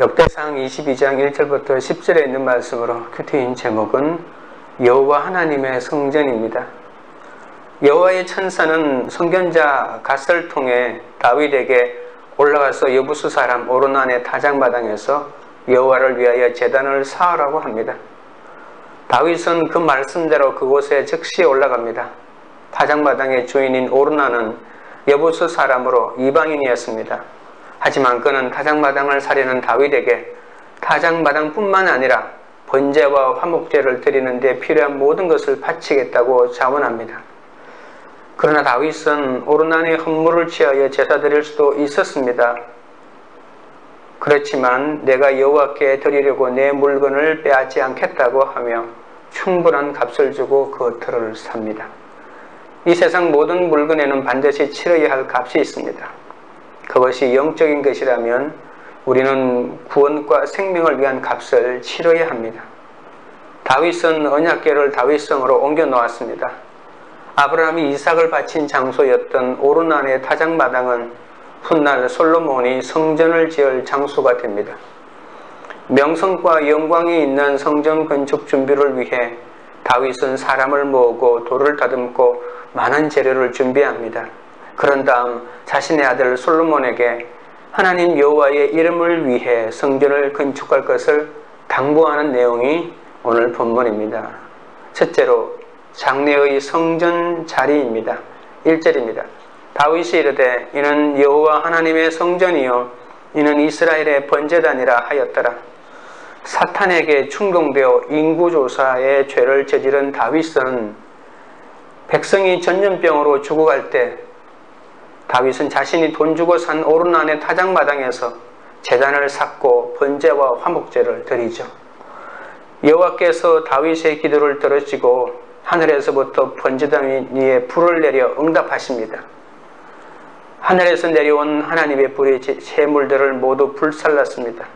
역대상 22장 1절부터 10절에 있는 말씀으로 큐티인 제목은 여호와 하나님의 성전입니다. 여호와의 천사는 선견자 갓을 통해 다윗에게 올라가서 여부수 사람 오르난의 타작마당에서 여호와를 위하여 제단을 쌓으라고 합니다. 다윗은 그 말씀대로 그곳에 즉시 올라갑니다. 타작마당의 주인인 오르난은 여부수 사람으로 이방인이었습니다. 하지만 그는 타작마당을 사려는 다윗에게 타작마당뿐만 아니라 번제와 화목제를 드리는 데 필요한 모든 것을 바치겠다고 자원합니다. 그러나 다윗은 오르난의 헌물을 취하여 제사 드릴 수도 있었습니다. 그렇지만 내가 여호와께 드리려고 내 물건을 빼앗지 않겠다고 하며 충분한 값을 주고 그 터를 삽니다. 이 세상 모든 물건에는 반드시 치러야 할 값이 있습니다. 그것이 영적인 것이라면 우리는 구원과 생명을 위한 값을 치러야 합니다. 다윗은 언약궤를 다윗성으로 옮겨 놓았습니다. 아브라함이 이삭을 바친 장소였던 오르난의 타작마당은 훗날 솔로몬이 성전을 지을 장소가 됩니다. 명성과 영광이 있는 성전 건축 준비를 위해 다윗은 사람을 모으고 돌을 다듬고 많은 재료를 준비합니다. 그런 다음 자신의 아들 솔로몬에게 하나님 여호와의 이름을 위해 성전을 건축할 것을 당부하는 내용이 오늘 본문입니다. 첫째로 장래의 성전 자리입니다. 1절입니다. 다윗이 이르되 이는 여호와 하나님의 성전이요 이는 이스라엘의 번제단이라 하였더라. 사탄에게 충동되어 인구조사의 죄를 저지른 다윗은 백성이 전염병으로 죽어갈 때 다윗은 자신이 돈 주고 산 오르난의 타작마당에서 제단을 쌓고 번제와 화목제를 드리죠. 여호와께서 다윗의 기도를 들으시고 하늘에서부터 번제단 위에 불을 내려 응답하십니다. 하늘에서 내려온 하나님의 불이 재물들을 모두 불살랐습니다.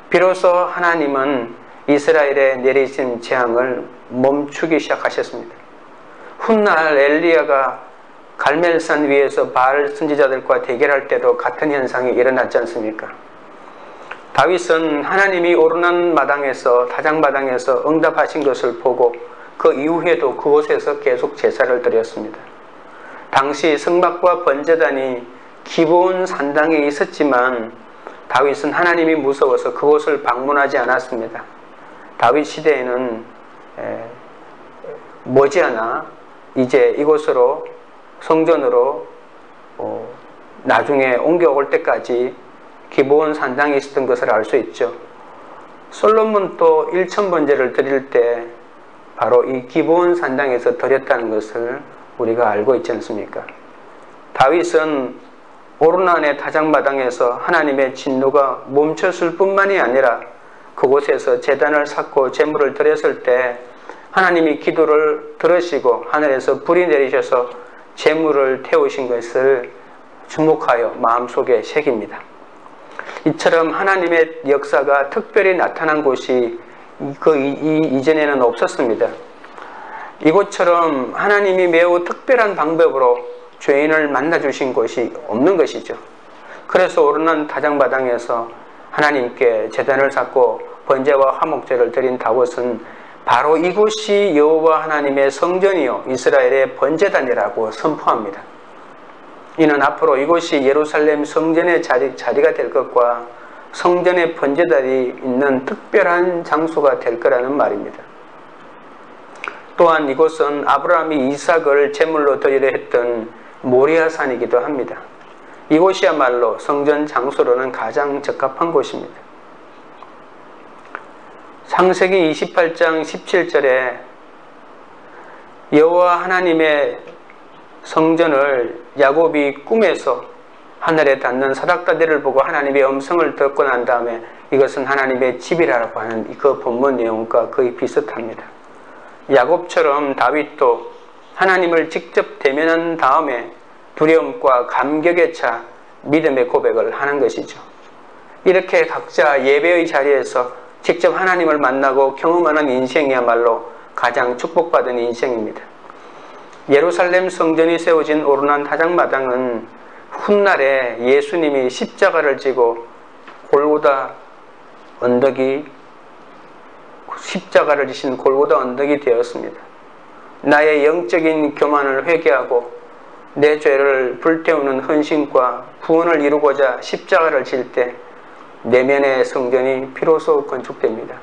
비로소 하나님은 이스라엘에 내리신 재앙을 멈추기 시작하셨습니다. 훗날 엘리야가 갈멜산 위에서 바알 선지자들과 대결할 때도 같은 현상이 일어났지 않습니까? 다윗은 하나님이 오르난 마당에서 타작마당에서 응답하신 것을 보고 그 이후에도 그곳에서 계속 제사를 드렸습니다. 당시 성막과 번제단이 기브온 산당에 있었지만 다윗은 하나님이 무서워서 그곳을 방문하지 않았습니다. 다윗 시대에는 머지않아 이제 이곳으로 성전으로 나중에 옮겨올 때까지 기브온 산당에 있었던 것을 알 수 있죠. 솔로몬도 1000번제를 드릴 때 바로 이 기브온 산당에서 드렸다는 것을 우리가 알고 있지 않습니까? 다윗은 오르난의 타작마당에서 하나님의 진노가 멈췄을 뿐만이 아니라 그곳에서 제단을 쌓고 제물을 드렸을 때 하나님이 기도를 들으시고 하늘에서 불이 내리셔서 제물을 태우신 것을 주목하여 마음속에 새깁니다. 이처럼 하나님의 역사가 특별히 나타난 곳이 이전에는 없었습니다. 이곳처럼 하나님이 매우 특별한 방법으로 죄인을 만나주신 곳이 없는 것이죠. 그래서 오르난 타작마당에서 하나님께 제단을 쌓고 번제와 화목제를 드린 다윗은 바로 이곳이 여호와 하나님의 성전이요 이스라엘의 번제단이라고 선포합니다. 이는 앞으로 이곳이 예루살렘 성전의 자리가 될 것과 성전의 번제단이 있는 특별한 장소가 될 거라는 말입니다. 또한 이곳은 아브라함이 이삭을 제물로 드리려 했던 모리아산이기도 합니다. 이곳이야말로 성전 장소로는 가장 적합한 곳입니다. 창세기 28장 17절에 여호와 하나님의 성전을 야곱이 꿈에서 하늘에 닿는 사닥다리를 보고 하나님의 음성을 듣고 난 다음에 이것은 하나님의 집이라고 하는 그 본문 내용과 거의 비슷합니다. 야곱처럼 다윗도 하나님을 직접 대면한 다음에 두려움과 감격에 차 믿음의 고백을 하는 것이죠. 이렇게 각자 예배의 자리에서 직접 하나님을 만나고 경험하는 인생이야말로 가장 축복받은 인생입니다. 예루살렘 성전이 세워진 오르난 타작마당은 훗날에 예수님이 십자가를 지고 골고다 언덕이 십자가를 지신 골고다 언덕이 되었습니다. 나의 영적인 교만을 회개하고 내 죄를 불태우는 헌신과 구원을 이루고자 십자가를 질 때 내면의 성전이 비로소 건축됩니다.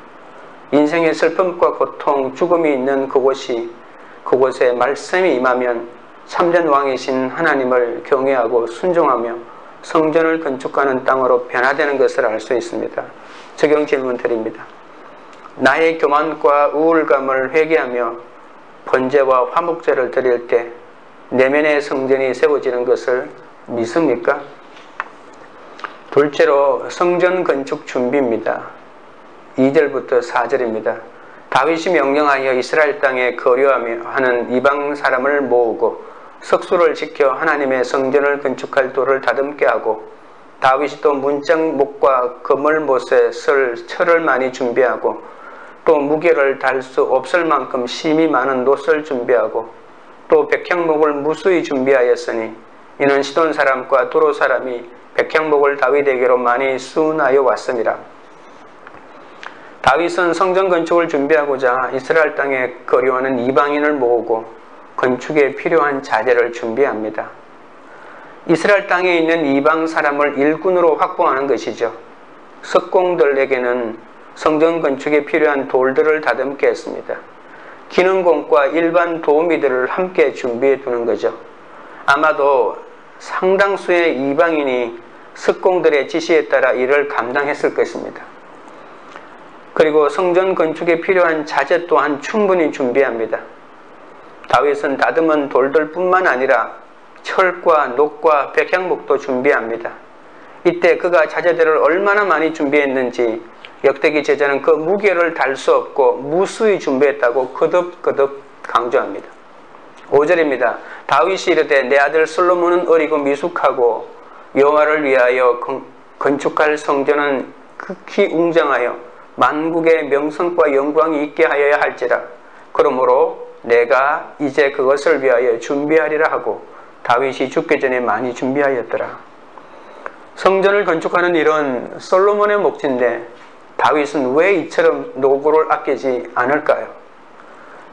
인생의 슬픔과 고통, 죽음이 있는 그곳에 말씀이 임하면 참된 왕이신 하나님을 경외하고 순종하며 성전을 건축하는 땅으로 변화되는 것을 알 수 있습니다. 적용 질문 드립니다. 나의 교만과 우울감을 회개하며 번제와 화목제를 드릴 때 내면의 성전이 세워지는 것을 믿습니까? 둘째로 성전 건축 준비입니다. 2절부터 4절입니다. 다윗이 명령하여 이스라엘 땅에 거류하며 하는 이방 사람을 모으고 석수를 지켜 하나님의 성전을 건축할 돌을 다듬게 하고 다윗이 또 문짝목과 그물못에 쓸 철을 많이 준비하고 또 무게를 달 수 없을 만큼 심이 많은 놋을 준비하고 또 백향목을 무수히 준비하였으니 이는 시돈 사람과 두로 사람이 백향목을 다윗에게로 많이 수운하여 왔습니다. 다윗은 성전 건축을 준비하고자 이스라엘 땅에 거류하는 이방인을 모으고 건축에 필요한 자재를 준비합니다. 이스라엘 땅에 있는 이방 사람을 일꾼으로 확보하는 것이죠. 석공들에게는 성전 건축에 필요한 돌들을 다듬게 했습니다. 기능공과 일반 도우미들을 함께 준비해 두는 거죠. 아마도 상당수의 이방인이 석공들의 지시에 따라 일을 감당했을 것입니다. 그리고 성전 건축에 필요한 자재 또한 충분히 준비합니다. 다윗은 다듬은 돌들뿐만 아니라 철과 놋과 백향목도 준비합니다. 이때 그가 자재들을 얼마나 많이 준비했는지 역대기 제자는 그 무게를 달 수 없고 무수히 준비했다고 거듭거듭 강조합니다. 5절입니다. 다윗이 이르되 내 아들 솔로몬은 어리고 미숙하고 여호와를 위하여 건축할 성전은 극히 웅장하여 만국의 명성과 영광이 있게 하여야 할지라. 그러므로 내가 이제 그것을 위하여 준비하리라 하고 다윗이 죽기 전에 많이 준비하였더라. 성전을 건축하는 일은 솔로몬의 몫인데 다윗은 왜 이처럼 노고를 아끼지 않을까요?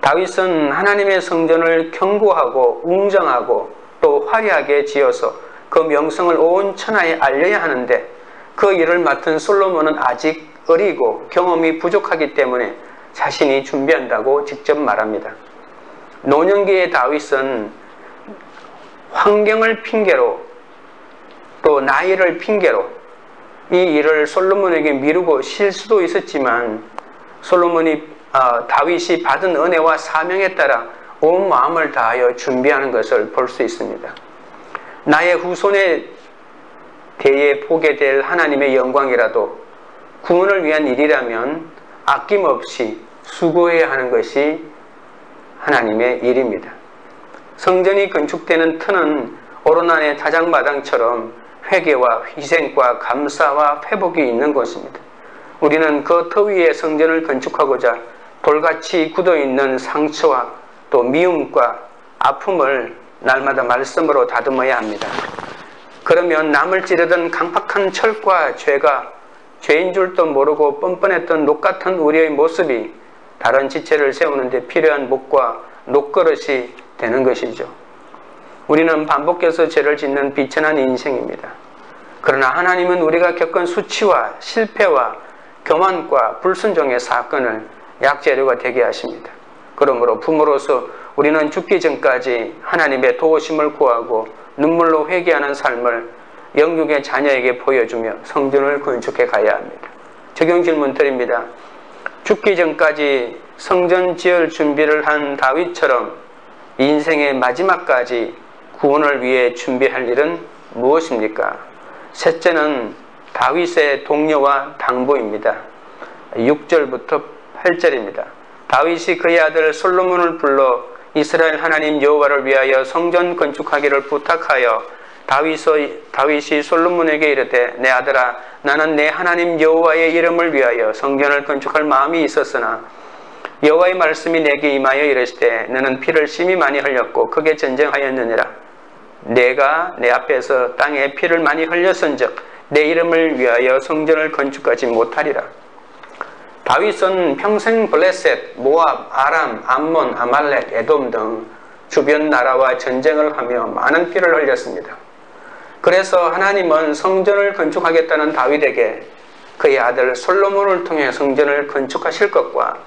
다윗은 하나님의 성전을 견고하고 웅장하고 또 화려하게 지어서 그 명성을 온 천하에 알려야 하는데 그 일을 맡은 솔로몬은 아직 어리고 경험이 부족하기 때문에 자신이 준비한다고 직접 말합니다. 노년기의 다윗은 환경을 핑계로 또 나이를 핑계로 이 일을 솔로몬에게 미루고 쉴 수도 있었지만 다윗이 받은 은혜와 사명에 따라 온 마음을 다하여 준비하는 것을 볼 수 있습니다. 나의 후손에 대해 보게 될 하나님의 영광이라도 구원을 위한 일이라면 아낌없이 수고해야 하는 것이 하나님의 일입니다. 성전이 건축되는 터는 오르난의 타작마당처럼 회개와 희생과 감사와 회복이 있는 곳입니다. 우리는 그 터 위에 성전을 건축하고자 돌같이 굳어있는 상처와 또 미움과 아픔을 날마다 말씀으로 다듬어야 합니다. 그러면 남을 찌르던 강팍한 철과 죄가 죄인 줄도 모르고 뻔뻔했던 녹 같은 우리의 모습이 다른 지체를 세우는 데 필요한 목과 녹그릇이 되는 것이죠. 우리는 반복해서 죄를 짓는 비천한 인생입니다. 그러나 하나님은 우리가 겪은 수치와 실패와 교만과 불순종의 사건을 약재료가 되게 하십니다. 그러므로 부모로서 우리는 죽기 전까지 하나님의 도우심을 구하고 눈물로 회개하는 삶을 영육의 자녀에게 보여주며 성전을 건축해 가야 합니다. 적용 질문 드립니다. 죽기 전까지 성전 지을 준비를 한 다윗처럼 인생의 마지막까지 구원을 위해 준비할 일은 무엇입니까? 셋째는 다윗의 동료와 당부입니다. 6절부터 8절입니다. 다윗이 그의 아들 솔로몬을 불러 이스라엘 하나님 여호와를 위하여 성전 건축하기를 부탁하여 다윗이 솔로몬에게 이르되 내 아들아 나는 내 하나님 여호와의 이름을 위하여 성전을 건축할 마음이 있었으나 여호와의 말씀이 내게 임하여 이르시되 너는 피를 심히 많이 흘렸고 크게 전쟁하였느니라. 내가 내 앞에서 땅에 피를 많이 흘렸은즉 내 이름을 위하여 성전을 건축하지 못하리라. 다윗은 평생 블레셋, 모압, 아람, 암몬, 아말렉, 에돔 등 주변 나라와 전쟁을 하며 많은 피를 흘렸습니다. 그래서 하나님은 성전을 건축하겠다는 다윗에게 그의 아들 솔로몬을 통해 성전을 건축하실 것과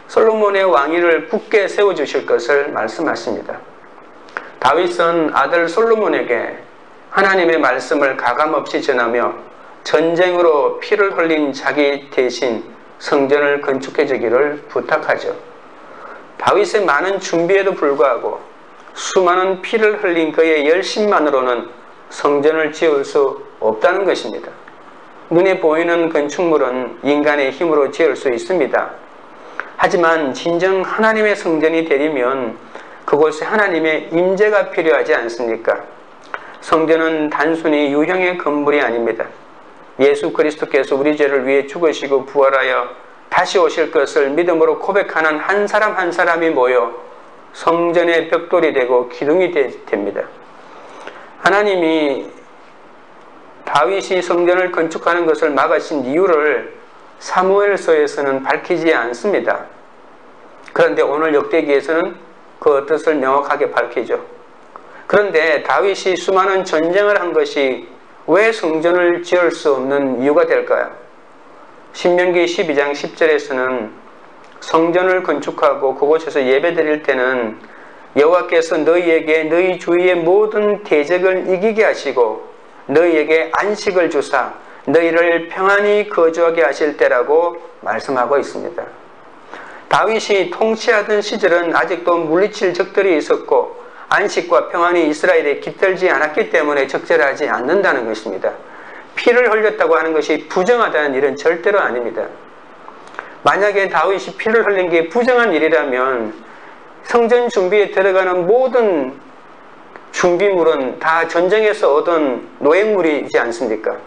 솔로몬의 왕위를 굳게 세워주실 것을 말씀하십니다. 다윗은 아들 솔로몬에게 하나님의 말씀을 가감없이 전하며 전쟁으로 피를 흘린 자기 대신 성전을 건축해 주기를 부탁하죠. 다윗의 많은 준비에도 불구하고 수많은 피를 흘린 그의 열심만으로는 성전을 지을 수 없다는 것입니다. 눈에 보이는 건축물은 인간의 힘으로 지을 수 있습니다. 하지만 진정 하나님의 성전이 되려면 그곳에 하나님의 임재가 필요하지 않습니까? 성전은 단순히 유형의 건물이 아닙니다. 예수 그리스도께서 우리 죄를 위해 죽으시고 부활하여 다시 오실 것을 믿음으로 고백하는 한 사람 한 사람이 모여 성전의 벽돌이 되고 기둥이 됩니다. 하나님이 다윗이 성전을 건축하는 것을 막으신 이유를 사무엘서에서는 밝히지 않습니다. 그런데 오늘 역대기에서는 그 뜻을 명확하게 밝히죠. 그런데 다윗이 수많은 전쟁을 한 것이 왜 성전을 지을 수 없는 이유가 될까요? 신명기 12장 10절에서는 성전을 건축하고 그곳에서 예배드릴 때는 여호와께서 너희에게 너희 주위의 모든 대적을 이기게 하시고 너희에게 안식을 주사 너희를 평안히 거주하게 하실 때라고 말씀하고 있습니다. 다윗이 통치하던 시절은 아직도 물리칠 적들이 있었고 안식과 평안이 이스라엘에 깃들지 않았기 때문에 적절하지 않는다는 것입니다. 피를 흘렸다고 하는 것이 부정하다는 일은 절대로 아닙니다. 만약에 다윗이 피를 흘린 게 부정한 일이라면 성전 준비에 들어가는 모든 준비물은 다 전쟁에서 얻은 노획물이지 않습니까?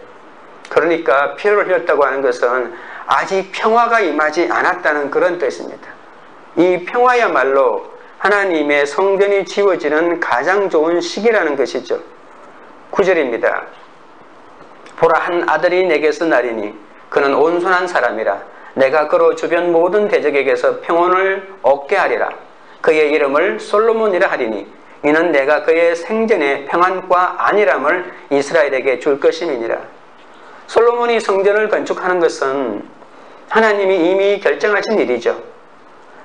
그러니까 피를 흘렸다고 하는 것은 아직 평화가 임하지 않았다는 그런 뜻입니다. 이 평화야말로 하나님의 성전이 지어지는 가장 좋은 시기라는 것이죠. 9절입니다. 보라, 한 아들이 내게서 나리니 그는 온순한 사람이라. 내가 그로 주변 모든 대적에게서 평온을 얻게 하리라. 그의 이름을 솔로몬이라 하리니 이는 내가 그의 생전에 평안과 안일함을 이스라엘에게 줄 것임이니라. 솔로몬이 성전을 건축하는 것은 하나님이 이미 결정하신 일이죠.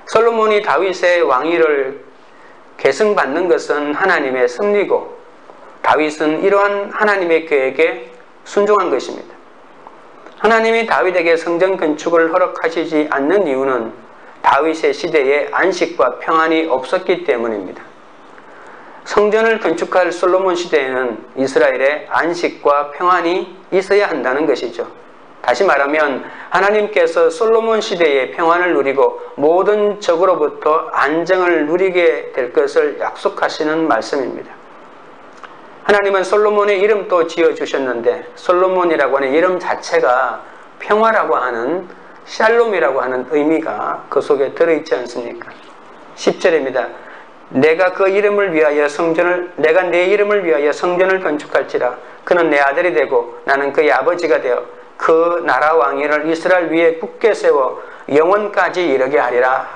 솔로몬이 다윗의 왕위를 계승받는 것은 하나님의 섭리고 다윗은 이러한 하나님의 계획에 순종한 것입니다. 하나님이 다윗에게 성전 건축을 허락하시지 않는 이유는 다윗의 시대에 안식과 평안이 없었기 때문입니다. 성전을 건축할 솔로몬 시대에는 이스라엘에 안식과 평안이 있어야 한다는 것이죠. 다시 말하면 하나님께서 솔로몬 시대에 평안을 누리고 모든 적으로부터 안정을 누리게 될 것을 약속하시는 말씀입니다. 하나님은 솔로몬의 이름도 지어주셨는데 솔로몬이라고 하는 이름 자체가 평화라고 하는 샬롬이라고 하는 의미가 그 속에 들어있지 않습니까? 10절입니다. 내가 내 이름을 위하여 성전을 건축할지라. 그는 내 아들이 되고 나는 그의 아버지가 되어 그 나라 왕위를 이스라엘 위에 굳게 세워 영원까지 이르게 하리라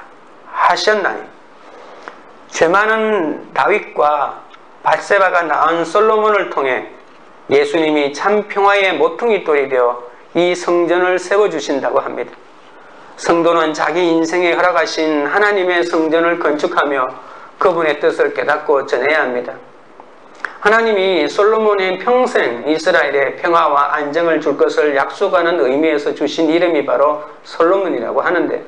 하셨나니. 죄 많은 다윗과 밧세바가 낳은 솔로몬을 통해 예수님이 참 평화의 모퉁이 돌이 되어 이 성전을 세워주신다고 합니다. 성도는 자기 인생에 허락하신 하나님의 성전을 건축하며 그분의 뜻을 깨닫고 전해야 합니다. 하나님이 솔로몬의 평생 이스라엘에 평화와 안정을 줄 것을 약속하는 의미에서 주신 이름이 바로 솔로몬이라고 하는데,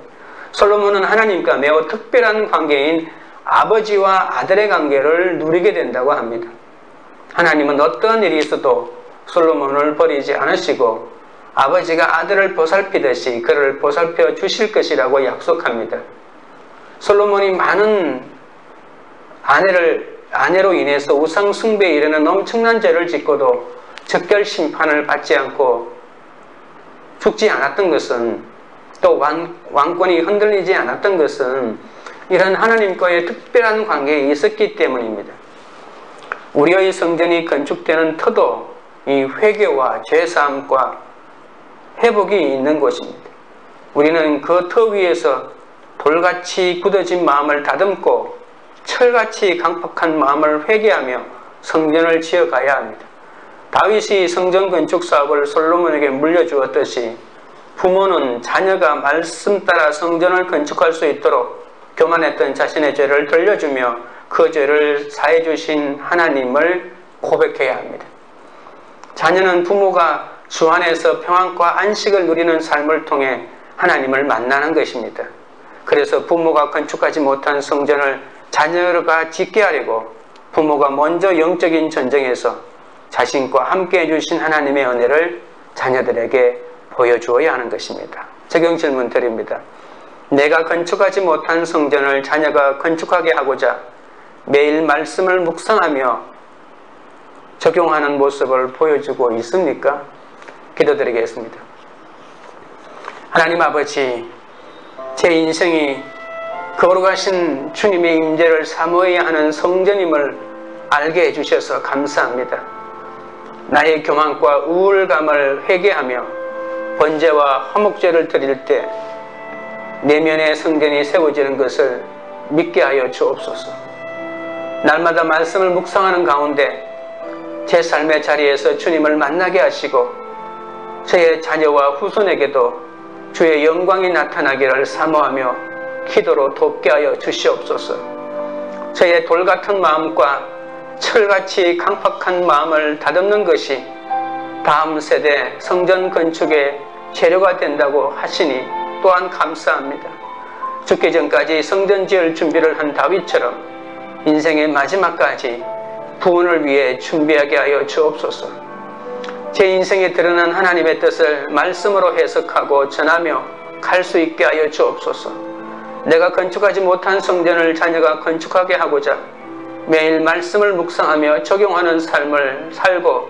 솔로몬은 하나님과 매우 특별한 관계인 아버지와 아들의 관계를 누리게 된다고 합니다. 하나님은 어떤 일이 있어도 솔로몬을 버리지 않으시고 아버지가 아들을 보살피듯이 그를 보살펴 주실 것이라고 약속합니다. 솔로몬이 많은 아내로 인해서 우상 숭배에 이르는 엄청난 죄를 짓고도 적결 심판을 받지 않고 죽지 않았던 것은, 또 왕권이 흔들리지 않았던 것은 이런 하나님과의 특별한 관계에 있었기 때문입니다. 우리의 성전이 건축되는 터도 이 회개와 죄사함과 회복이 있는 곳입니다. 우리는 그 터 위에서 돌같이 굳어진 마음을 다듬고 철같이 강팍한 마음을 회개하며 성전을 지어가야 합니다. 다윗이 성전 건축 사업을 솔로몬에게 물려주었듯이 부모는 자녀가 말씀 따라 성전을 건축할 수 있도록 교만했던 자신의 죄를 돌려주며 그 죄를 사해 주신 하나님을 고백해야 합니다. 자녀는 부모가 주 안에서 평안과 안식을 누리는 삶을 통해 하나님을 만나는 것입니다. 그래서 부모가 건축하지 못한 성전을 자녀가 짓게 하려고 부모가 먼저 영적인 전쟁에서 자신과 함께 해주신 하나님의 은혜를 자녀들에게 보여주어야 하는 것입니다. 적용 질문 드립니다. 내가 건축하지 못한 성전을 자녀가 건축하게 하고자 매일 말씀을 묵상하며 적용하는 모습을 보여주고 있습니까? 기도드리겠습니다. 하나님 아버지, 제 인생이 거룩하신 주님의 임재를 사모해야 하는 성전임을 알게 해주셔서 감사합니다. 나의 교만과 우울감을 회개하며 번제와 화목제를 드릴 때 내면의 성전이 세워지는 것을 믿게 하여 주옵소서. 날마다 말씀을 묵상하는 가운데 제 삶의 자리에서 주님을 만나게 하시고 저의 자녀와 후손에게도 주의 영광이 나타나기를 사모하며 기도로 돕게 하여 주시옵소서. 저의 돌같은 마음과 철같이 강팍한 마음을 다듬는 것이 다음 세대 성전 건축의 재료가 된다고 하시니 또한 감사합니다. 죽기 전까지 성전 지을 준비를 한 다윗처럼 인생의 마지막까지 부흥을 위해 준비하게 하여 주옵소서. 제 인생에 드러난 하나님의 뜻을 말씀으로 해석하고 전하며 갈 수 있게 하여 주옵소서. 내가 건축하지 못한 성전을 자녀가 건축하게 하고자 매일 말씀을 묵상하며 적용하는 삶을 살고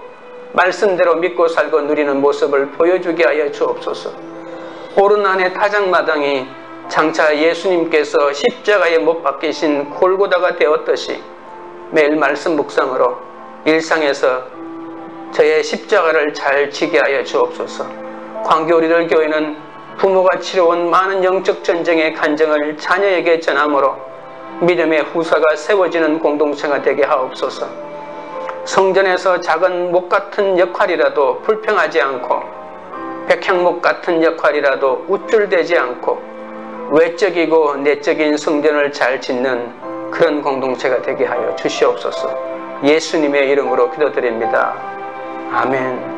말씀대로 믿고 살고 누리는 모습을 보여주게 하여 주옵소서. 호르난의 타작마당이 장차 예수님께서 십자가에 못 박히신 골고다가 되었듯이 매일 말씀 묵상으로 일상에서 저의 십자가를 잘 지게 하여 주옵소서. 광교우리들 교회는 부모가 치러온 많은 영적 전쟁의 간증을 자녀에게 전함으로 믿음의 후사가 세워지는 공동체가 되게 하옵소서. 성전에서 작은 목 같은 역할이라도 불평하지 않고 백향목 같은 역할이라도 우쭐대지 않고 외적이고 내적인 성전을 잘 짓는 그런 공동체가 되게 하여 주시옵소서. 예수님의 이름으로 기도드립니다. 아멘.